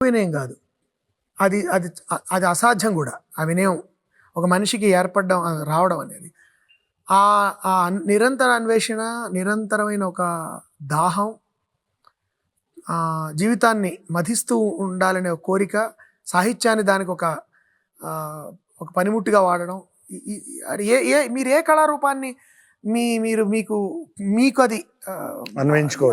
వినయం కాదు, అది అది అది అసాధ్యం కూడా. ఆ వినయం ఒక మనిషికి ఏర్పడడం రావడం అనేది ఆ నిరంతర అన్వేషణ, నిరంతరమైన ఒక దాహం, జీవితాన్ని మధిస్తూ ఉండాలనే ఒక కోరిక, సాహిత్యాన్ని దానికి ఒక ఒక పనిముట్టుగా వాడడం. మీరు ఏ కళారూపాన్ని మీరు మీకు అది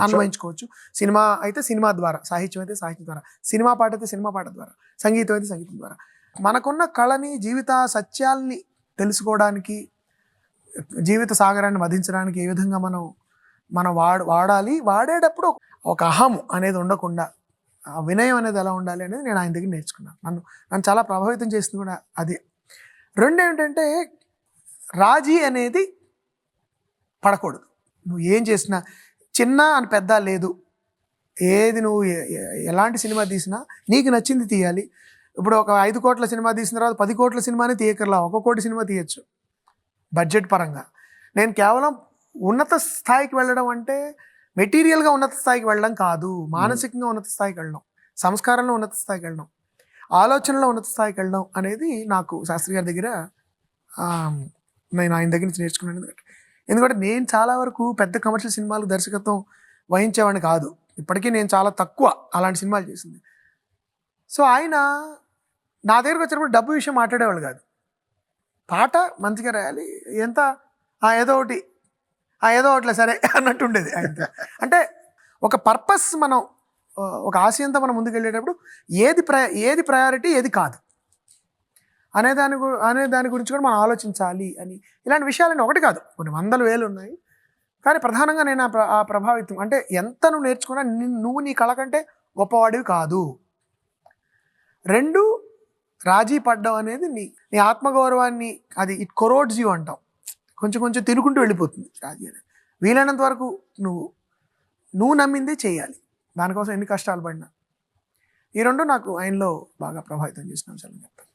అన్వయించుకోవచ్చు. సినిమా అయితే సినిమా ద్వారా, సాహిత్యం అయితే సాహిత్యం ద్వారా, సినిమా పాట అయితే సినిమా పాట ద్వారా, సంగీతం అయితే సంగీతం ద్వారా. మనకున్న కళని, జీవిత సత్యాల్ని తెలుసుకోవడానికి, జీవిత సాగరాన్ని మధించడానికి ఏ విధంగా మనం వాడాలి. వాడేటప్పుడు ఒక అహం అనేది ఉండకుండా వినయం అనేది ఎలా ఉండాలి అనేది నేను ఆయన దగ్గర నేర్చుకున్నాను. నన్ను చాలా ప్రభావితం చేసింది కూడా అదే. రెండు ఏమిటంటే, రాజీ అనేది పడకూడదు. నువ్వు ఏం చేసినా చిన్న అని పెద్ద లేదు. ఏది నువ్వు ఎలాంటి సినిమా తీసినా నీకు నచ్చింది తీయాలి. ఇప్పుడు ఒక 5 కోట్ల సినిమా తీసిన తర్వాత 10 కోట్ల సినిమానే తీయకర్లా, 1 కోటి సినిమా తీయచ్చు బడ్జెట్ పరంగా. నేను కేవలం ఉన్నత స్థాయికి వెళ్ళడం అంటే మెటీరియల్గా ఉన్నత స్థాయికి వెళ్ళడం కాదు, మానసికంగా ఉన్నత స్థాయికి వెళ్ళడం, సంస్కారంలో ఉన్నత స్థాయికి వెళ్ళడం, ఆలోచనలో ఉన్నత స్థాయికి వెళ్ళడం అనేది నాకు శాస్త్రి గారి దగ్గర నేను ఆయన దగ్గర నుంచి నేర్చుకున్నాను. ఎందుకంటే నేను చాలా వరకు పెద్ద కమర్షియల్ సినిమాలు దర్శకత్వం వహించేవాడిని కాదు. ఇప్పటికీ నేను చాలా తక్కువ అలాంటి సినిమాలు చేసింది. సో ఆయన నా దగ్గరకు వచ్చినప్పుడు డబ్బు విషయం మాట్లాడేవాళ్ళు కాదు. పాట మంచిగా రాయాలి, ఎంత ఏదో ఒకటిలే సరే అన్నట్టు ఉండేది ఆయనతో. అంటే ఒక పర్పస్, మనం ఒక ఆశయంతో మనం ముందుకు వెళ్ళేటప్పుడు ఏది ప్రయారిటీ, ఏది కాదు అనే దాని గురించి కూడా మనం ఆలోచించాలి అని. ఇలాంటి విషయాలన్నీ ఒకటి కాదు, కొన్ని వందల వేలు ఉన్నాయి. కానీ ప్రధానంగా నేను ఆ ప్రభావితం అంటే, ఎంత నువ్వు నేర్చుకున్నా నువ్వు నీ కళ కంటే గొప్పవాడివి కాదు. 2, రాజీ పడ్డం అనేది నీ ఆత్మగౌరవాన్ని, అది ఇట్ కొరోడ్స్ యూ అంటాం, కొంచెం తినుకుంటూ వెళ్ళిపోతుంది రాజీ అనేది. వీలైనంత వరకు నువ్వు నమ్మిందే చేయాలి, దానికోసం ఎన్ని కష్టాలు పడినా. ఈ 2 నాకు ఆయనలో బాగా ప్రభావితం చేసిన అంశాలని చెప్తాను.